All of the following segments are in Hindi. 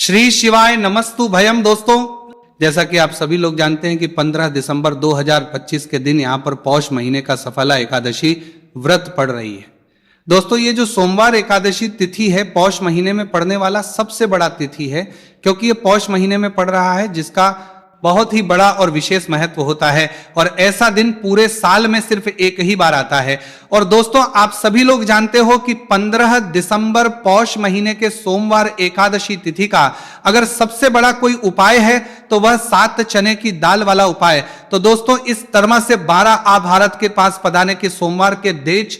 श्री शिवाय नमस्तु भयम। दोस्तों, जैसा कि आप सभी लोग जानते हैं कि 15 दिसंबर 2025 के दिन यहाँ पर पौष महीने का सफला एकादशी व्रत पड़ रही है। दोस्तों, ये जो सोमवार एकादशी तिथि है पौष महीने में पड़ने वाला सबसे बड़ा तिथि है, क्योंकि ये पौष महीने में पड़ रहा है जिसका बहुत ही बड़ा और विशेष महत्व होता है और ऐसा दिन पूरे साल में सिर्फ एक ही बार आता है। और दोस्तों, आप सभी लोग जानते हो कि 15 दिसंबर पौष महीने के सोमवार एकादशी तिथि का अगर सबसे बड़ा कोई उपाय है तो वह 7 चने की दाल वाला उपाय। तो दोस्तों, इस तरमा से 12 आ भारत के पास पधाने के सोमवार के देश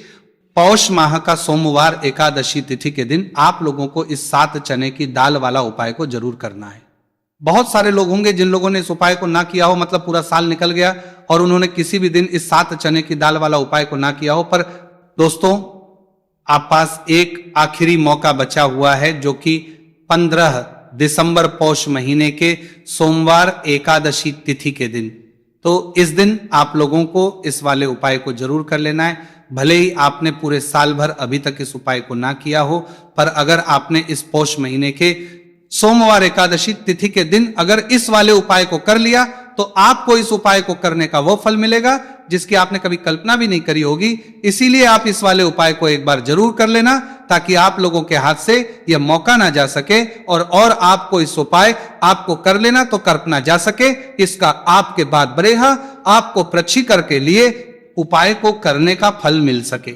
पौष माह का सोमवार एकादशी तिथि के दिन आप लोगों को इस 7 चने की दाल वाला उपाय को जरूर करना है। बहुत सारे लोग होंगे जिन लोगों ने इस उपाय को ना किया हो, मतलब पूरा साल निकल गया और उन्होंने किसी भी दिन इस 7 चने की दाल वाला उपाय को ना किया हो। पर दोस्तों, आप पास एक आखिरी मौका बचा हुआ है जो कि 15 दिसंबर पौष महीने के सोमवार एकादशी तिथि के दिन। तो इस दिन आप लोगों को इस वाले उपाय को जरूर कर लेना है। भले ही आपने पूरे साल भर अभी तक इस उपाय को ना किया हो, पर अगर आपने इस पौष महीने के सोमवार एकादशी तिथि के दिन अगर इस वाले उपाय को कर लिया तो आपको इस उपाय को करने का वो फल मिलेगा जिसकी आपने कभी कल्पना भी नहीं करी होगी। इसीलिए आप इस वाले उपाय को एक बार जरूर कर लेना ताकि आप लोगों के हाथ से यह मौका ना जा सके और आपको इस उपाय आपको कर लेना तो कल्पना जा सके। इसका आपके बाद बरेहा आपको प्रक्षिकर के लिए उपाय को करने का फल मिल सके।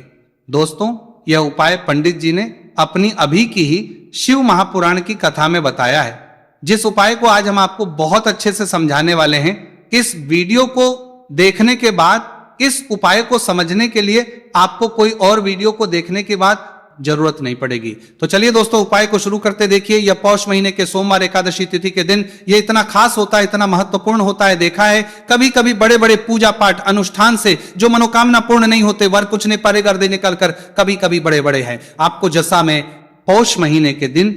दोस्तों, यह उपाय पंडित जी ने अपनी अभी की ही शिव महापुराण की कथा में बताया है, जिस उपाय को आज हम आपको बहुत अच्छे से समझाने वाले हैं। इस वीडियो को देखने के बाद, इस उपाय को समझने के लिए आपको कोई और वीडियो को देखने के बाद जरूरत नहीं पड़ेगी। तो चलिए दोस्तों, उपाय को शुरू करते। देखिए, यह पौष महीने के सोमवार एकादशी तिथि के दिन यह इतना खास होता है, इतना महत्वपूर्ण होता है। देखा है कभी कभी बड़े बड़े पूजा पाठ अनुष्ठान से जो मनोकामना पूर्ण नहीं होते, वर कुछ ने परे गर्दे निकल कर कभी कभी बड़े बड़े हैं। आपको जैसा में पौष महीने के दिन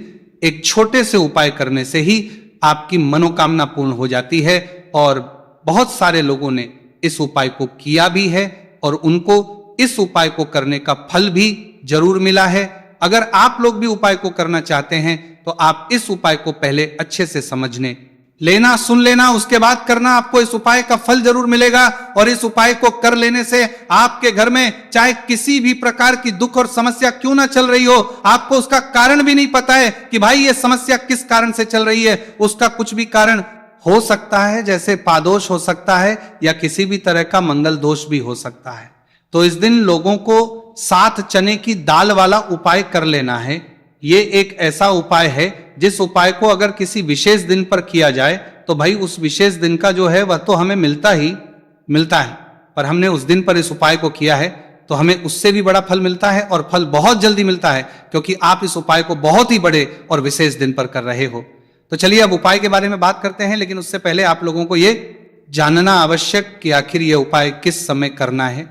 एक छोटे से उपाय करने से ही आपकी मनोकामना पूर्ण हो जाती है और बहुत सारे लोगों ने इस उपाय को किया भी है और उनको इस उपाय को करने का फल भी जरूर मिला है। अगर आप लोग भी उपाय को करना चाहते हैं तो आप इस उपाय को पहले अच्छे से समझने लेना, सुन लेना, उसके बाद करना। आपको इस उपाय का फल जरूर मिलेगा और इस उपाय को कर लेने से आपके घर में चाहे किसी भी प्रकार की दुख और समस्या क्यों ना चल रही हो, आपको उसका कारण भी नहीं पता है कि भाई ये समस्या किस कारण से चल रही है, उसका कुछ भी कारण हो सकता है, जैसे पादोष हो सकता है या किसी भी तरह का मंगल दोष भी हो सकता है। तो इस दिन लोगों को 7 चने की दाल वाला उपाय कर लेना है। ये एक ऐसा उपाय है जिस उपाय को अगर किसी विशेष दिन पर किया जाए तो भाई उस विशेष दिन का जो है वह तो हमें मिलता ही मिलता है, पर हमने उस दिन पर इस उपाय को किया है तो हमें उससे भी बड़ा फल मिलता है और फल बहुत जल्दी मिलता है, क्योंकि आप इस उपाय को बहुत ही बड़े और विशेष दिन पर कर रहे हो। तो चलिए अब उपाय के बारे में बात करते हैं, लेकिन उससे पहले आप लोगों को ये जानना आवश्यक कि आखिर ये उपाय किस समय करना है,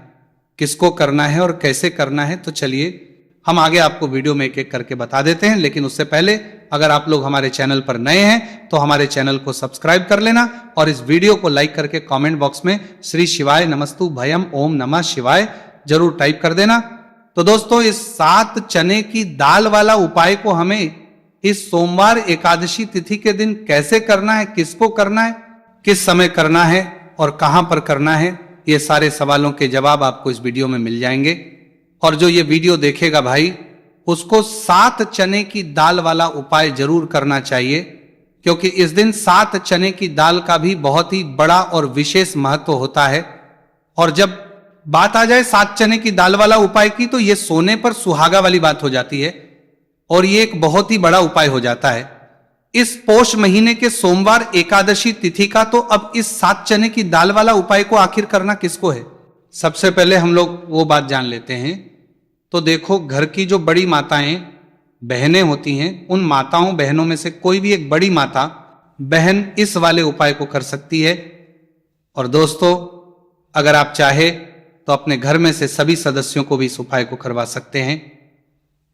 किसको करना है और कैसे करना है। तो चलिए हम आगे आपको वीडियो में एक एक करके बता देते हैं, लेकिन उससे पहले अगर आप लोग हमारे चैनल पर नए हैं तो हमारे चैनल को सब्सक्राइब कर लेना और इस वीडियो को लाइक करके कमेंट बॉक्स में श्री शिवाय नमस्तु भयम ओम नमः शिवाय जरूर टाइप कर देना। तो दोस्तों, इस 7 चने की दाल वाला उपाय को हमें इस सोमवार एकादशी तिथि के दिन कैसे करना है, किसको करना है, किस समय करना है और कहां पर करना है, ये सारे सवालों के जवाब आपको इस वीडियो में मिल जाएंगे। और जो ये वीडियो देखेगा भाई, उसको 7 चने की दाल वाला उपाय जरूर करना चाहिए, क्योंकि इस दिन 7 चने की दाल का भी बहुत ही बड़ा और विशेष महत्व होता है। और जब बात आ जाए 7 चने की दाल वाला उपाय की तो ये सोने पर सुहागा वाली बात हो जाती है और ये एक बहुत ही बड़ा उपाय हो जाता है इस पौष महीने के सोमवार एकादशी तिथि का। तो अब इस 7 चने की दाल वाला उपाय को आखिर करना किसको है, सबसे पहले हम लोग वो बात जान लेते हैं। तो देखो, घर की जो बड़ी माताएं बहनें होती हैं, उन माताओं बहनों में से कोई भी एक बड़ी माता बहन इस वाले उपाय को कर सकती है। और दोस्तों, अगर आप चाहे तो अपने घर में से सभी सदस्यों को भी इस उपाय को करवा सकते हैं।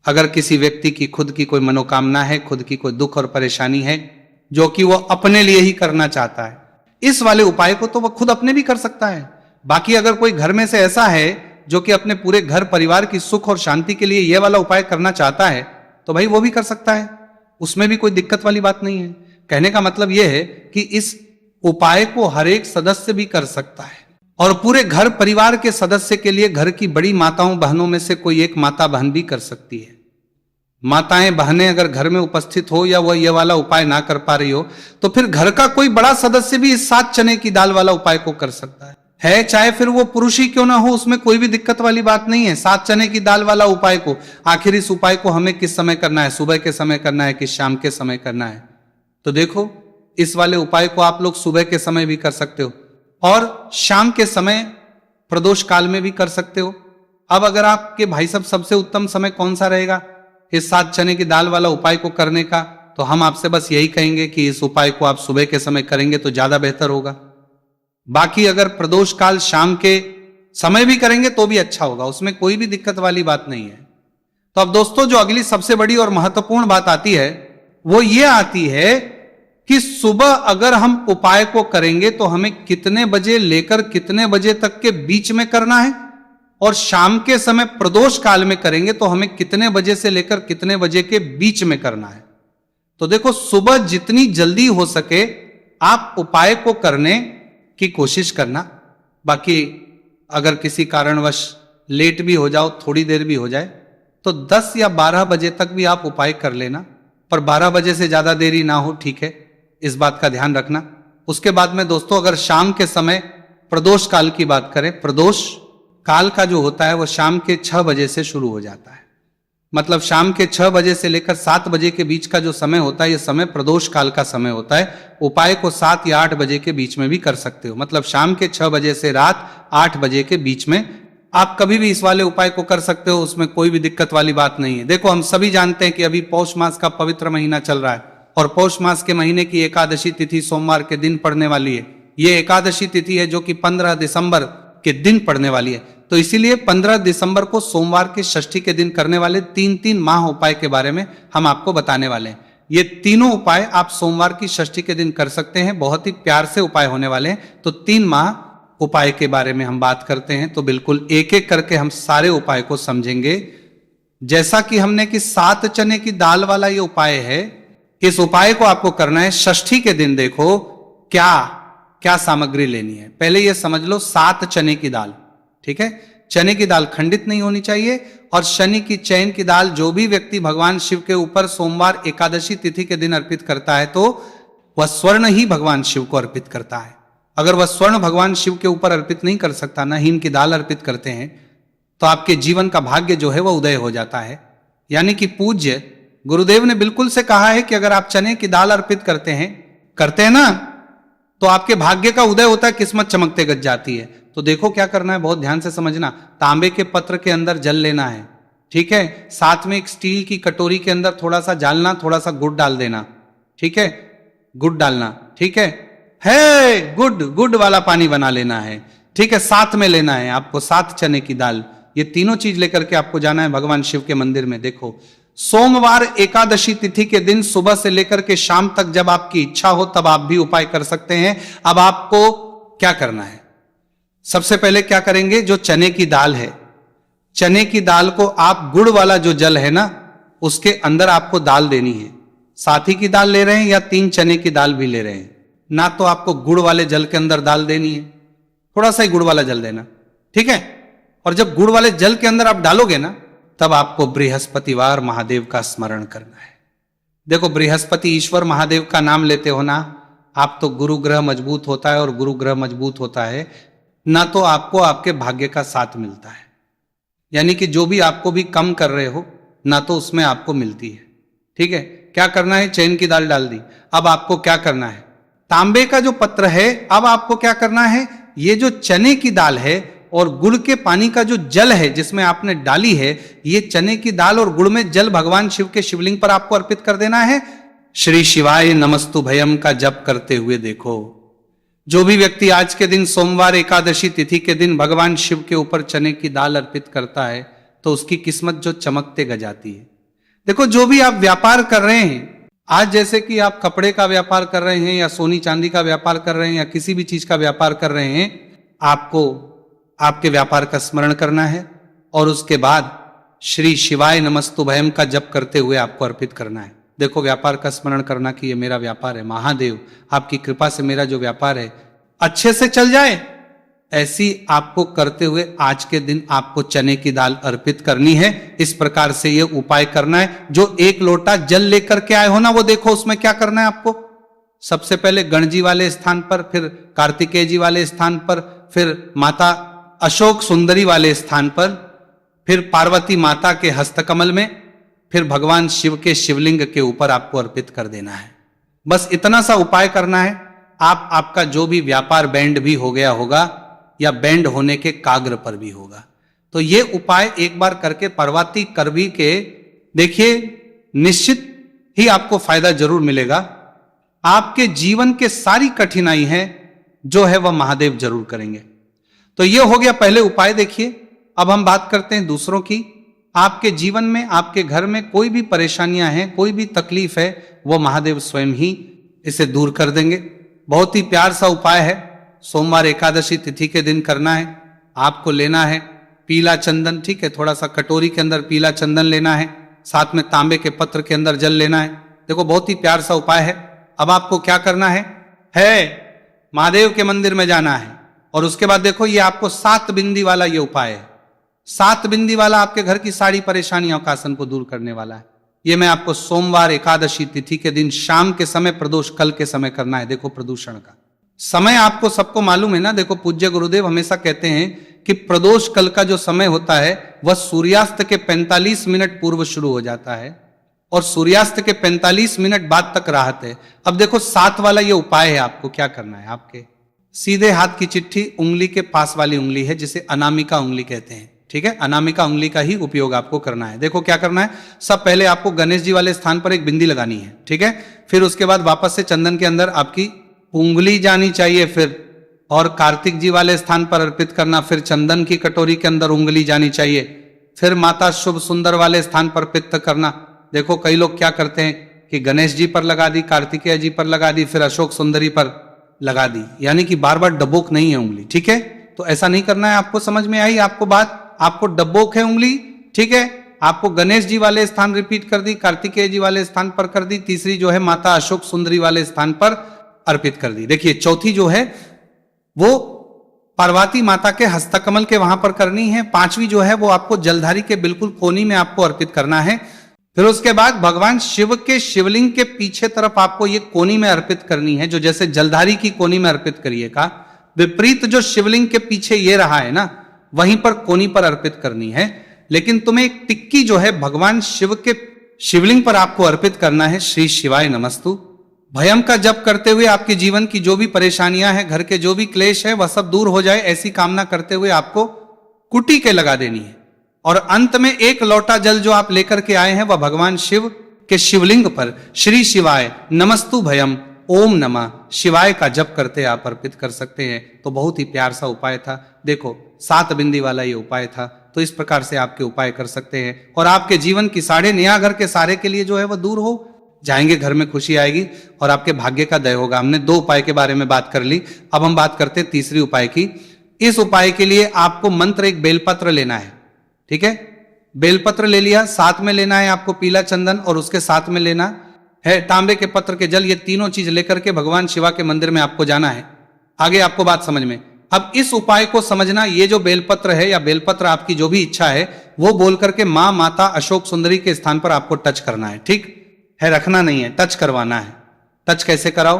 अगर किसी व्यक्ति की खुद की कोई मनोकामना है, खुद की कोई दुख और परेशानी है जो कि वो अपने लिए ही करना चाहता है, इस वाले उपाय को तो वह खुद अपने भी कर सकता है। बाकी अगर कोई घर में से ऐसा है जो कि अपने पूरे घर परिवार की सुख और शांति के लिए यह वाला उपाय करना चाहता है तो भाई वो भी कर सकता है। उसमें भी कोई दिक्कत वाली बात नहीं है। कहने का मतलब यह है कि इस उपाय को हर एक सदस्य भी कर सकता है और पूरे घर परिवार के सदस्य के लिए घर की बड़ी माताओं बहनों में से कोई एक माता बहन भी कर सकती है। माताएं बहनें अगर घर में उपस्थित हो या वह ये वाला उपाय ना कर पा रही हो तो फिर घर का कोई बड़ा सदस्य भी इस 7 चने की दाल वाला उपाय को कर सकता है चाहे फिर वो पुरुष ही क्यों ना हो, उसमें कोई भी दिक्कत वाली बात नहीं है। 7 चने की दाल वाला उपाय को, आखिर इस उपाय को हमें किस समय करना है, सुबह के समय करना है कि शाम के समय करना है? तो देखो, इस वाले उपाय को आप लोग सुबह के समय भी कर सकते हो और शाम के समय प्रदोष काल में भी कर सकते हो। अब अगर आपके भाई साहब सबसे उत्तम समय कौन सा रहेगा इस 7 चने की दाल वाला उपाय को करने का, तो हम आपसे बस यही कहेंगे कि इस उपाय को आप सुबह के समय करेंगे तो ज्यादा बेहतर होगा। बाकी अगर प्रदोष काल शाम के समय भी करेंगे तो भी अच्छा होगा, उसमें कोई भी दिक्कत वाली बात नहीं है। तो अब दोस्तों, जो अगली सबसे बड़ी और महत्वपूर्ण बात आती है वो ये आती है कि सुबह अगर हम उपाय को करेंगे तो हमें कितने बजे लेकर कितने बजे तक के बीच में करना है, और शाम के समय प्रदोष काल में करेंगे तो हमें कितने बजे से लेकर कितने बजे के बीच में करना है। तो देखो, सुबह जितनी जल्दी हो सके आप उपाय को करने की कोशिश करना। बाकी अगर किसी कारणवश लेट भी हो जाओ, थोड़ी देर भी हो जाए, तो 10 या 12 बजे तक भी आप उपाय कर लेना, पर 12 बजे से ज्यादा देरी ना हो, ठीक है, इस बात का ध्यान रखना। उसके बाद में दोस्तों, अगर शाम के समय प्रदोष काल की बात करें, प्रदोष काल का जो होता है वो शाम के 6 बजे से शुरू हो जाता है। मतलब शाम के 6 बजे से लेकर 7 बजे के बीच का जो समय होता है, यह समय प्रदोष काल का समय होता है। उपाय को 7 या 8 बजे के बीच में भी कर सकते हो। मतलब शाम के 6 बजे से रात 8 बजे के बीच में आप कभी भी इस वाले उपाय को कर सकते हो, उसमें कोई भी दिक्कत वाली बात नहीं है। देखो, हम सभी जानते हैं कि अभी पौष मास का पवित्र महीना चल रहा है और पौष मास के महीने की एकादशी तिथि सोमवार के दिन पड़ने वाली है। ये एकादशी तिथि है जो कि 15 दिसंबर के दिन पड़ने वाली है। तो इसीलिए 15 दिसंबर को सोमवार के षष्ठी के दिन करने वाले 3 माह उपाय के बारे में हम आपको बताने वाले हैं। ये तीनों उपाय आप सोमवार की षष्ठी के दिन कर सकते हैं, बहुत ही प्यार से उपाय होने वाले हैं। तो 3 माह उपाय के बारे में हम बात करते हैं, तो बिल्कुल एक एक करके हम सारे उपाय को समझेंगे। जैसा कि हमने कि 7 चने की दाल वाला ये उपाय है, इस उपाय को आपको करना है षष्ठी के दिन। देखो क्या क्या सामग्री लेनी है, पहले ये समझ लो। 7 चने की दाल, ठीक है, चने की दाल खंडित नहीं होनी चाहिए, और शनि की चैन की दाल जो भी व्यक्ति भगवान शिव के ऊपर सोमवार एकादशी तिथि के दिन अर्पित करता है तो वह स्वर्ण ही भगवान शिव को अर्पित करता है। अगर वह स्वर्ण भगवान शिव के ऊपर अर्पित नहीं कर सकता, न हीन की दाल अर्पित करते हैं, तो आपके जीवन का भाग्य जो है वह उदय हो जाता है। यानी कि पूज्य गुरुदेव ने बिल्कुल से कहा है कि अगर आप चने की दाल अर्पित करते हैं ना, तो आपके भाग्य का उदय होता है, किस्मत चमकते गज जाती है। तो देखो क्या करना है, बहुत ध्यान से समझना। तांबे के पत्र के अंदर जल लेना है, ठीक है, साथ में एक स्टील की कटोरी के अंदर थोड़ा सा डालना, थोड़ा सा गुड़ डाल देना, ठीक है, गुड़ डालना, ठीक है, गुड़ वाला पानी बना लेना है, ठीक है, साथ में लेना है आपको 7 चने की दाल। ये तीनों चीज लेकर के आपको जाना है भगवान शिव के मंदिर में। देखो, सोमवार एकादशी तिथि के दिन सुबह से लेकर के शाम तक जब आपकी इच्छा हो तब आप भी उपाय कर सकते हैं। अब आपको क्या करना है, सबसे पहले क्या करेंगे, जो चने की दाल है, चने की दाल को आप गुड़ वाला जो जल है ना, उसके अंदर आपको दाल देनी है। साथी की दाल ले रहे हैं या 3 चने की दाल भी ले रहे हैं ना, तो आपको गुड़ वाले जल के अंदर दाल देनी है, थोड़ा सा ही गुड़ वाला जल देना, ठीक है। और जब गुड़ वाले जल के अंदर आप डालोगे ना, तब आपको बृहस्पतिवार महादेव का स्मरण करना है। देखो, बृहस्पति ईश्वर महादेव का नाम लेते हो ना, आप तो गुरु ग्रह मजबूत होता है, और गुरु ग्रह मजबूत होता है ना तो आपको आपके भाग्य का साथ मिलता है। यानी कि जो भी आपको भी कम कर रहे हो ना, तो उसमें आपको मिलती है, ठीक है। क्या करना है, चैन की दाल डाल दी। अब आपको क्या करना है, तांबे का जो पत्र है, अब आपको क्या करना है, ये जो चने की दाल है और गुड़ के पानी का जो जल है जिसमें आपने डाली है, ये चने की दाल और गुड़ में जल भगवान शिव के शिवलिंग पर आपको अर्पित कर देना है। श्री शिवाय नमस्तु भयम का जप करते हुए देखो, जो भी व्यक्ति आज के दिन सोमवार एकादशी तिथि के दिन भगवान शिव के ऊपर चने की दाल अर्पित करता है तो उसकी किस्मत जो चमकते गजाती है। देखो, जो भी आप व्यापार कर रहे हैं आज, जैसे कि आप कपड़े का व्यापार कर रहे हैं या सोनी चांदी का व्यापार कर रहे हैं या किसी भी चीज का व्यापार कर रहे हैं, आपको आपके व्यापार का स्मरण करना है और उसके बाद श्री शिवाय नमस्तु भयम का जप करते हुए आपको अर्पित करना है। देखो व्यापार का स्मरण करना कि ये मेरा व्यापार है, महादेव आपकी कृपा से मेरा जो व्यापार है अच्छे से चल जाए, ऐसी आपको करते हुए आज के दिन आपको चने की दाल अर्पित करनी है। इस प्रकार से ये उपाय करना है। जो 1 लोटा जल लेकर के आए हो ना, वो देखो उसमें क्या करना है आपको। सबसे पहले गणजी वाले स्थान पर, फिर कार्तिकेय जी वाले स्थान पर, फिर माता अशोक सुंदरी वाले स्थान पर, फिर पार्वती माता के हस्तकमल में, फिर भगवान शिव के शिवलिंग के ऊपर आपको अर्पित कर देना है। बस इतना सा उपाय करना है। आपका जो भी व्यापार बैंड भी हो गया होगा या बैंड होने के काग्र पर भी होगा, तो ये उपाय एक बार करके पार्वती करवी के देखिए, निश्चित ही आपको फायदा जरूर मिलेगा। आपके जीवन के सारी कठिनाई है जो है वह महादेव जरूर करेंगे। तो ये हो गया पहले उपाय। देखिए अब हम बात करते हैं दूसरों की। आपके जीवन में, आपके घर में कोई भी परेशानियां हैं, कोई भी तकलीफ है, वो महादेव स्वयं ही इसे दूर कर देंगे। बहुत ही प्यार सा उपाय है। सोमवार एकादशी तिथि के दिन करना है। आपको लेना है पीला चंदन, ठीक है, थोड़ा सा कटोरी के अंदर पीला चंदन लेना है, साथ में तांबे के पत्र के अंदर जल लेना है। देखो बहुत ही प्यार सा उपाय है। अब आपको क्या करना है महादेव के मंदिर में जाना है और उसके बाद देखो ये आपको 7 बिंदी वाला ये उपाय है। 7 बिंदी वाला आपके घर की सारी परेशानियों का आसन को दूर करने वाला है। ये मैं आपको सोमवार एकादशी तिथि के दिन शाम के समय, प्रदोष कल के समय करना है। देखो प्रदूषण का समय आपको सबको मालूम है ना। देखो पूज्य गुरुदेव हमेशा कहते हैं कि प्रदोष कल का जो समय होता है वह सूर्यास्त के 45 मिनट पूर्व शुरू हो जाता है और सूर्यास्त के 45 मिनट बाद तक राहत है। अब देखो 7 वाला ये उपाय है। आपको क्या करना है, आपके सीधे हाथ की चिट्ठी उंगली के पास वाली उंगली है जिसे अनामिका उंगली कहते हैं, ठीक है, अनामिका उंगली का ही उपयोग आपको करना है। देखो क्या करना है, सब पहले आपको गणेश जी वाले स्थान पर एक बिंदी लगानी है, ठीक है। फिर उसके बाद वापस से चंदन के अंदर आपकी उंगली जानी चाहिए, फिर और कार्तिक जी वाले स्थान पर अर्पित करना, फिर चंदन की कटोरी के अंदर उंगली जानी चाहिए, फिर माता शुभ सुंदर वाले स्थान पर अर्पित करना। देखो कई लोग क्या करते हैं कि गणेश जी पर लगा दी, कार्तिकेय जी पर लगा दी, फिर अशोक सुंदरी पर लगा दी, यानी कि बार बार डबोक नहीं है उंगली, ठीक है। तो ऐसा नहीं करना है। आपको समझ में आई आपको बात, आपको डबोक है उंगली, ठीक है। आपको गणेश जी वाले स्थान रिपीट कर दी, कार्तिकेय जी वाले स्थान पर कर दी, तीसरी जो है माता अशोक सुंदरी वाले स्थान पर अर्पित कर दी। देखिए चौथी जो है वो पार्वती माता के हस्तकमल के वहां पर करनी है। 5वीं जो है वो आपको जलधारी के बिल्कुल कोनी में आपको अर्पित करना है। फिर उसके बाद भगवान शिव के शिवलिंग के पीछे तरफ आपको ये कोनी में अर्पित करनी है, जो जैसे जलधारी की कोनी में अर्पित करिएगा, विपरीत जो शिवलिंग के पीछे ये रहा है ना, वहीं पर कोनी पर अर्पित करनी है। लेकिन तुम्हें एक टिक्की जो है भगवान शिव के शिवलिंग पर आपको अर्पित करना है। श्री शिवाय नमस्तु। भयम का जप करते हुए आपके जीवन की जो भी परेशानियां हैं, घर के जो भी क्लेश है, वह सब दूर हो जाए, ऐसी कामना करते हुए आपको कुटी के लगा देनी है। और अंत में 1 लोटा जल जो आप लेकर के आए हैं वह भगवान शिव के शिवलिंग पर श्री शिवाय नमस्तु भयम ओम नमः शिवाय का जप करते आप अर्पित कर सकते हैं। तो बहुत ही प्यार सा उपाय था। देखो 7 बिंदी वाला ये उपाय था। तो इस प्रकार से आपके उपाय कर सकते हैं और आपके जीवन की साढ़े नया घर के सारे के लिए जो है वह दूर हो जाएंगे, घर में खुशी आएगी और आपके भाग्य का दय होगा। हमने 2 उपाय के बारे में बात कर ली। अब हम बात करते हैं तीसरी उपाय की। इस उपाय के लिए आपको मंत्र एक बेलपत्र लेना है, ठीक है। बेलपत्र ले लिया, साथ में लेना है आपको पीला चंदन और उसके साथ में लेना है तांबे के पत्र के जल। ये तीनों चीज लेकर के भगवान शिवा के मंदिर में आपको जाना है। आगे आपको बात समझ में। अब इस उपाय को समझना, ये जो बेलपत्र है या बेलपत्र आपकी जो भी इच्छा है वो बोल करके मां माता अशोक सुंदरी के स्थान पर आपको टच करना है, ठीक है, रखना नहीं है, टच करवाना है। टच कैसे कराओ,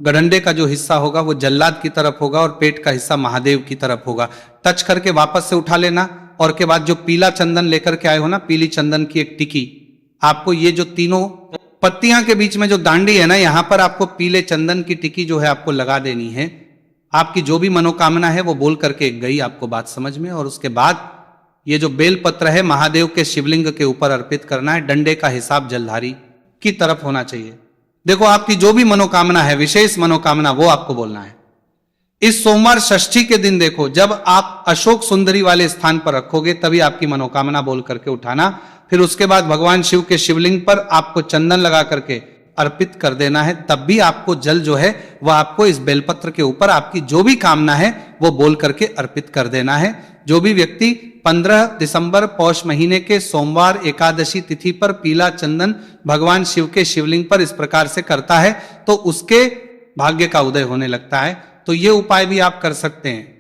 गडंडे का जो हिस्सा होगा वो जल्लाद की तरफ होगा और पेट का हिस्सा महादेव की तरफ होगा। टच करके वापस से उठा लेना और के बाद जो पीला चंदन लेकर के आए हो ना, पीली चंदन की एक टिकी, आपको ये जो तीनों पत्तियां के बीच में जो दांडी है ना, यहां पर आपको पीले चंदन की टिकी जो है आपको लगा देनी है। आपकी जो भी मनोकामना है वो बोल करके गई आपको बात समझ में। और उसके बाद ये जो बेलपत्र है महादेव के शिवलिंग के ऊपर अर्पित करना है। डंडे का हिसाब जलधारी की तरफ होना चाहिए। देखो आपकी जो भी मनोकामना है, विशेष मनोकामना, वो आपको बोलना है। इस सोमवार षष्ठी के दिन देखो, जब आप अशोक सुंदरी वाले स्थान पर रखोगे तभी आपकी मनोकामना बोल करके उठाना। फिर उसके बाद भगवान शिव के शिवलिंग पर आपको चंदन लगा करके अर्पित कर देना है, तब भी आपको जल जो है वह आपको इस बेलपत्र के ऊपर आपकी जो भी कामना है वो बोल करके अर्पित कर देना है। जो भी व्यक्ति 15 दिसंबर पौष महीने के सोमवार एकादशी तिथि पर पीला चंदन भगवान शिव के शिवलिंग पर इस प्रकार से करता है तो उसके भाग्य का उदय होने लगता है। तो ये उपाय भी आप कर सकते हैं।